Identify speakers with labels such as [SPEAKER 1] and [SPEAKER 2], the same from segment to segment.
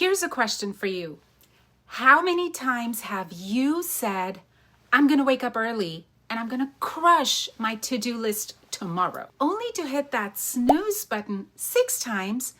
[SPEAKER 1] Here's a question for you. How many times have you said, I'm going to wake up early and I'm going to crush my to-do list tomorrow, only to hit that snooze button 6 times,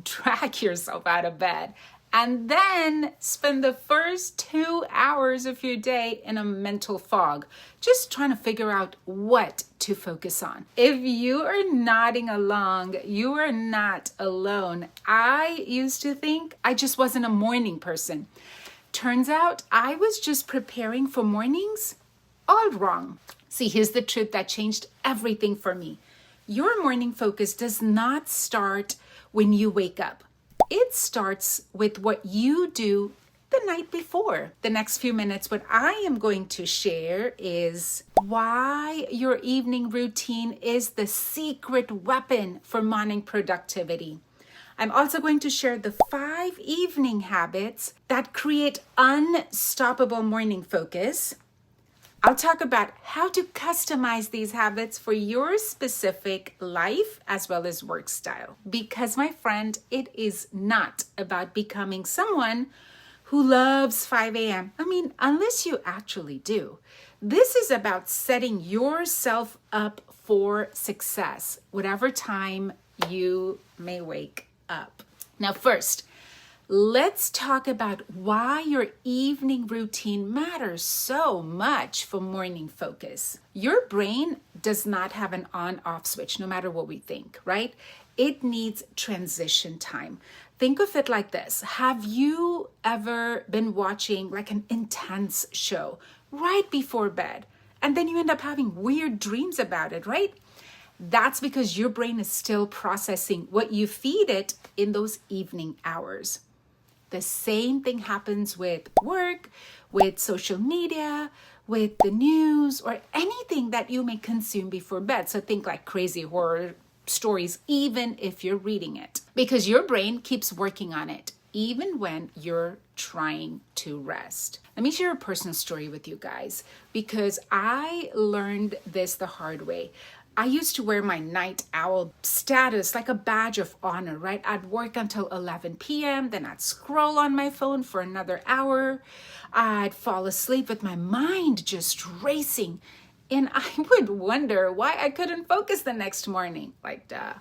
[SPEAKER 1] drag yourself out of bed, and then spend the first 2 hours of your day in a mental fog, just trying to figure out what to focus on? If you are nodding along, you are not alone. I used to think I just wasn't a morning person. Turns out I was just preparing for mornings all wrong. See, here's the truth that changed everything for me. Your morning focus does not start when you wake up. It starts with what you do the night before. The next few minutes, what I am going to share is why your evening routine is the secret weapon for morning productivity. I'm also going to share the 5 evening habits that create unstoppable morning focus. I'll talk about how to customize these habits for your specific life as well as work style. Because, my friend, it is not about becoming someone who loves 5 a.m. I mean, unless you actually do. This is about setting yourself up for success, whatever time you may wake up. Now, first, let's talk about why your evening routine matters so much for morning focus. Your brain does not have an on-off switch, no matter what we think, right? It needs transition time. Think of it like this. Have you ever been watching like an intense show right before bed, and then you end up having weird dreams about it, right? That's because your brain is still processing what you feed it in those evening hours. The same thing happens with work, with social media, with the news, or anything that you may consume before bed. So think like crazy horror stories, even if you're reading it, because your brain keeps working on it, even when you're trying to rest. Let me share a personal story with you guys, because I learned this the hard way. I used to wear my night owl status like a badge of honor, right? I'd work until 11 p.m., then I'd scroll on my phone for another hour. I'd fall asleep with my mind just racing. And I would wonder why I couldn't focus the next morning. Like, duh.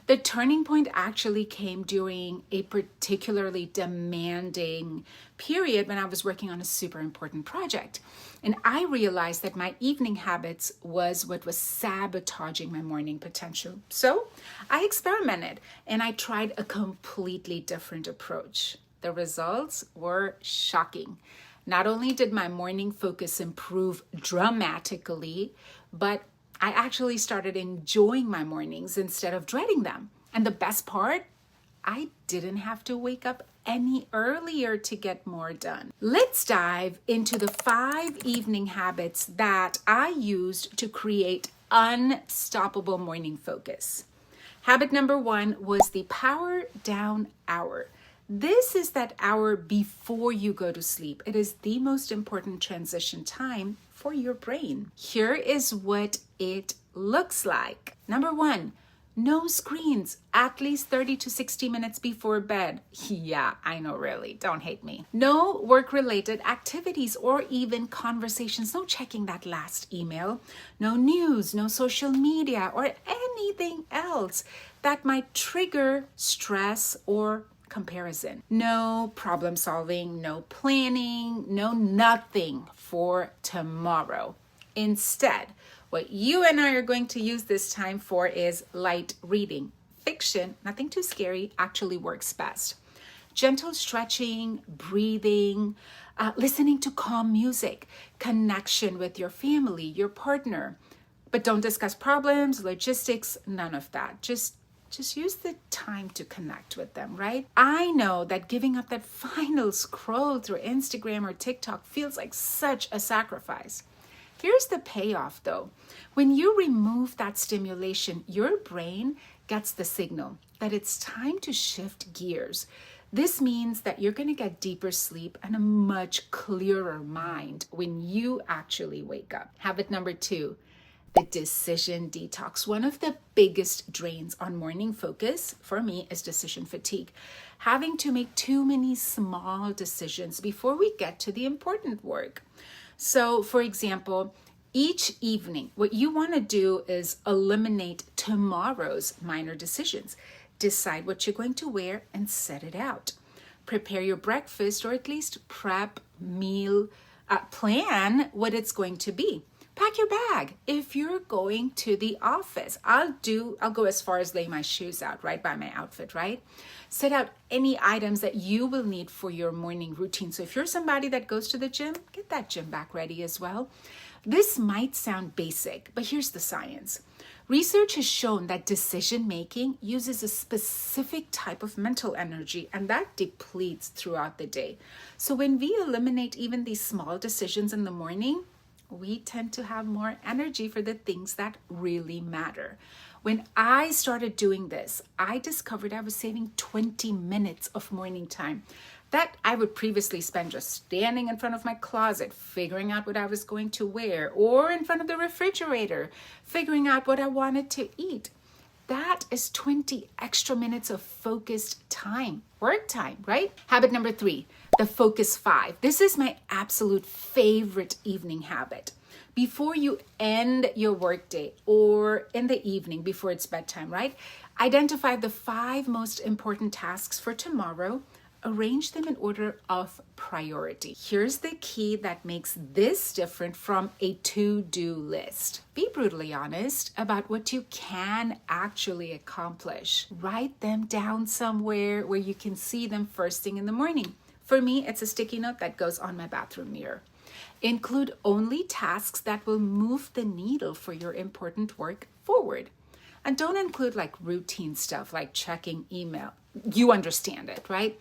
[SPEAKER 1] The turning point actually came during a particularly demanding period when I was working on a super important project. And I realized that my evening habits was what was sabotaging my morning potential. So I experimented and I tried a completely different approach. The results were shocking. Not only did my morning focus improve dramatically, but I actually started enjoying my mornings instead of dreading them. And the best part, I didn't have to wake up any earlier to get more done. Let's dive into the 5 evening habits that I used to create unstoppable morning focus. Habit number 1 was the power down hour. This is that hour before you go to sleep. It is the most important transition time for your brain. Here is what it looks like. Number 1, no screens at least 30 to 60 minutes before bed. Yeah, I know, really. Don't hate me. No work-related activities or even conversations. No checking that last email. No news, no social media, or anything else that might trigger stress or comparison. No problem solving, no planning, no nothing for tomorrow. Instead, what you and I are going to use this time for is light reading. Fiction, nothing too scary, actually works best. Gentle stretching, breathing, listening to calm music, connection with your family, your partner. But don't discuss problems, logistics, none of that. Just use the time to connect with them, right? I know that giving up that final scroll through Instagram or TikTok feels like such a sacrifice. Here's the payoff though. When you remove that stimulation, your brain gets the signal that it's time to shift gears. This means that you're going to get deeper sleep and a much clearer mind when you actually wake up. Habit number 2, the decision detox. One of the biggest drains on morning focus for me is decision fatigue. having to make too many small decisions before we get to the important work. So, for example, each evening, what you want to do is eliminate tomorrow's minor decisions. Decide what you're going to wear and set it out. Prepare your breakfast, or at least prep meal, plan what it's going to be. Pack your bag. If you're going to the office, I'll go as far as lay my shoes out, right, by my outfit, right? Set out any items that you will need for your morning routine. So if you're somebody that goes to the gym, get that gym bag ready as well. This might sound basic, but here's the science. Research has shown that decision-making uses a specific type of mental energy, and that depletes throughout the day. So when we eliminate even these small decisions in the morning, we tend to have more energy for the things that really matter. When I started doing this, I discovered I was saving 20 minutes of morning time that I would previously spend just standing in front of my closet, figuring out what I was going to wear, or in front of the refrigerator, figuring out what I wanted to eat. That is 20 extra minutes of focused time, work time, right? Habit number 3, the focus 5. This is my absolute favorite evening habit. Before you end your workday or in the evening before it's bedtime, right? Identify the 5 most important tasks for tomorrow. Arrange them in order of priority. Here's the key that makes this different from a to-do list. Be brutally honest about what you can actually accomplish. Write them down somewhere where you can see them first thing in the morning. For me, it's a sticky note that goes on my bathroom mirror. Include only tasks that will move the needle for your important work forward. And don't include like routine stuff like checking email. You understand it, right?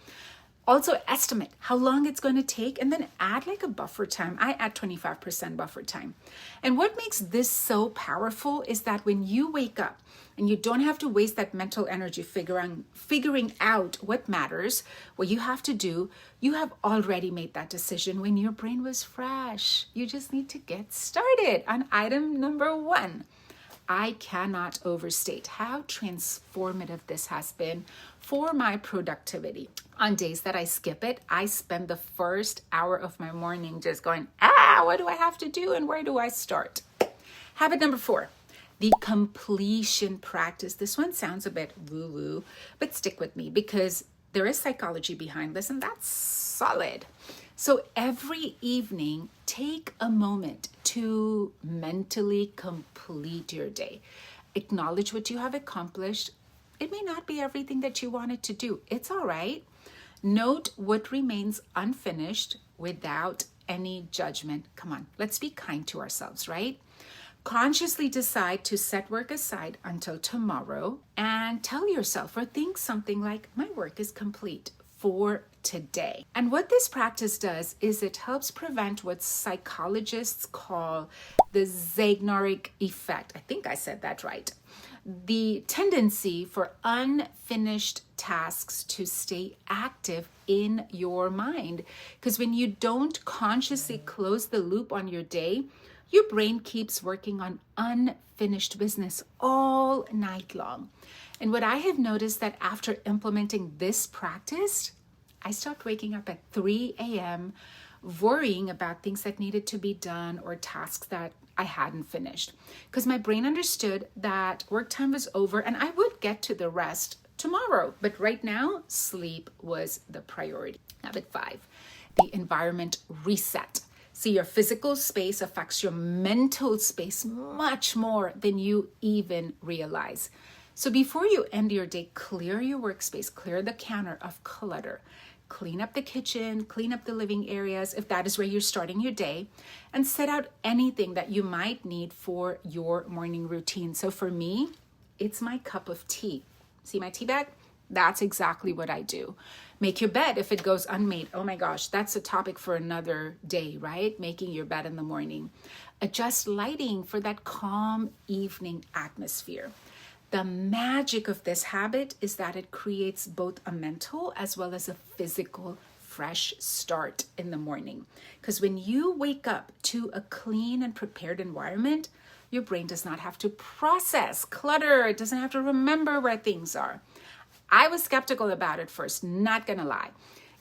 [SPEAKER 1] Also estimate how long it's going to take and then add like a buffer time. I add 25% buffer time. And what makes this so powerful is that when you wake up and you don't have to waste that mental energy figuring out what matters, what you have to do, you have already made that decision when your brain was fresh. You just need to get started on item number 1. I cannot overstate how transformative this has been for my productivity. On days that I skip it, I spend the first hour of my morning just going, what do I have to do and where do I start? Habit number 4, the completion practice. This one sounds a bit woo-woo, but stick with me because there is psychology behind this and that's solid. So every evening, take a moment to mentally complete your day. Acknowledge what you have accomplished. It may not be everything that you wanted to do. It's all right. Note what remains unfinished without any judgment. Come on, let's be kind to ourselves, right? Consciously decide to set work aside until tomorrow and tell yourself or think something like, my work is complete for today. And what this practice does is it helps prevent what psychologists call the Zeigarnik effect. I think I said that right. The tendency for unfinished tasks to stay active in your mind. Because when you don't consciously close the loop on your day, your brain keeps working on unfinished business all night long. And what I have noticed that after implementing this practice, I stopped waking up at 3 a.m. worrying about things that needed to be done or tasks that I hadn't finished. Because my brain understood that work time was over and I would get to the rest tomorrow. But right now, sleep was the priority. Habit 5, the environment reset. See, your physical space affects your mental space much more than you even realize. So before you end your day, clear your workspace, clear the counter of clutter. Clean up the kitchen, clean up the living areas, if that is where you're starting your day, and set out anything that you might need for your morning routine. So for me, it's my cup of tea. See my tea bag? That's exactly what I do. Make your bed if it goes unmade. Oh my gosh, that's a topic for another day, right? Making your bed in the morning. Adjust lighting for that calm evening atmosphere. The magic of this habit is that it creates both a mental as well as a physical fresh start in the morning. Because when you wake up to a clean and prepared environment, your brain does not have to process clutter. It doesn't have to remember where things are. I was skeptical about it first, not gonna lie.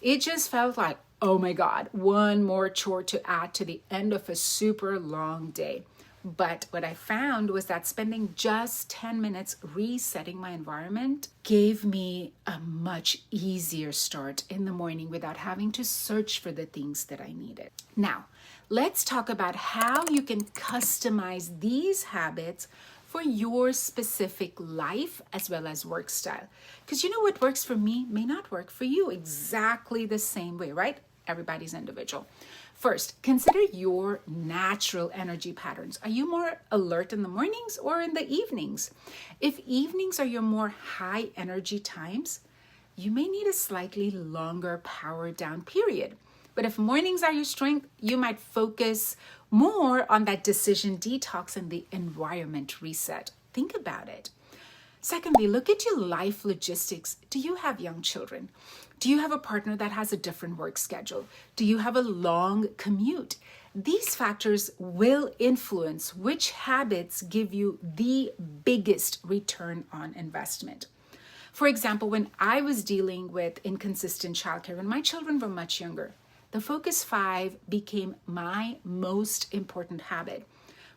[SPEAKER 1] It just felt like, oh my God, one more chore to add to the end of a super long day. But what I found was that spending just 10 minutes resetting my environment gave me a much easier start in the morning without having to search for the things that I needed. Now, let's talk about how you can customize these habits for your specific life as well as work style. Because you know what works for me may not work for you exactly the same way, right? Everybody's individual. First, consider your natural energy patterns. Are you more alert in the mornings or in the evenings? If evenings are your more high energy times, you may need a slightly longer power down period. But if mornings are your strength, you might focus more on that decision detox and the environment reset. Think about it. Secondly, look at your life logistics. Do you have young children? Do you have a partner that has a different work schedule? Do you have a long commute? These factors will influence which habits give you the biggest return on investment. For example, when I was dealing with inconsistent childcare when my children were much younger, the Focus 5 became my most important habit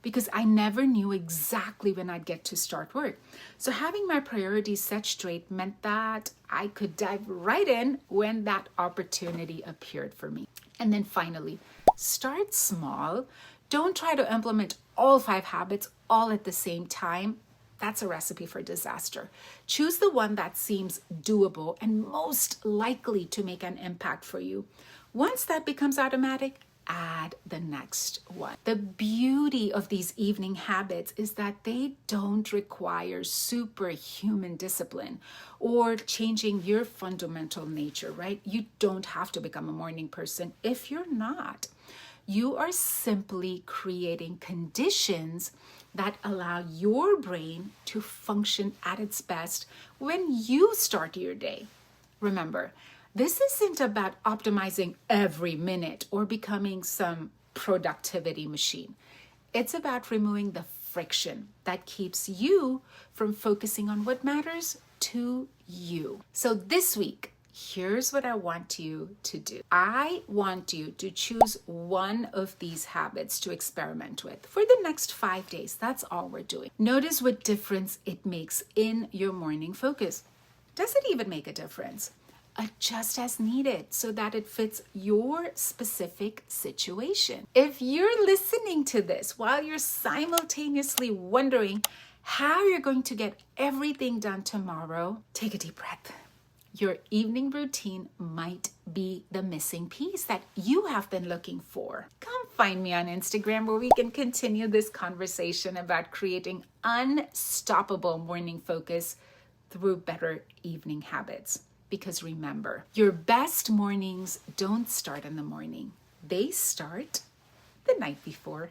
[SPEAKER 1] because I never knew exactly when I'd get to start work. So having my priorities set straight meant that I could dive right in when that opportunity appeared for me. And then finally, start small. Don't try to implement all 5 habits all at the same time. That's a recipe for disaster. Choose the one that seems doable and most likely to make an impact for you. Once that becomes automatic, add the next one. The beauty of these evening habits is that they don't require superhuman discipline or changing your fundamental nature, right? You don't have to become a morning person if you're not. You are simply creating conditions that allow your brain to function at its best when you start your day. Remember, this isn't about optimizing every minute or becoming some productivity machine. It's about removing the friction that keeps you from focusing on what matters to you. So this week, here's what I want you to do. I want you to choose one of these habits to experiment with for the next 5 days. That's all we're doing. Notice what difference it makes in your morning focus. Does it even make a difference? Adjust as needed so that it fits your specific situation. If you're listening to this while you're simultaneously wondering how you're going to get everything done tomorrow, take a deep breath. Your evening routine might be the missing piece that you have been looking for. Come find me on Instagram where we can continue this conversation about creating unstoppable morning focus through better evening habits. Because remember, your best mornings don't start in the morning. They start the night before.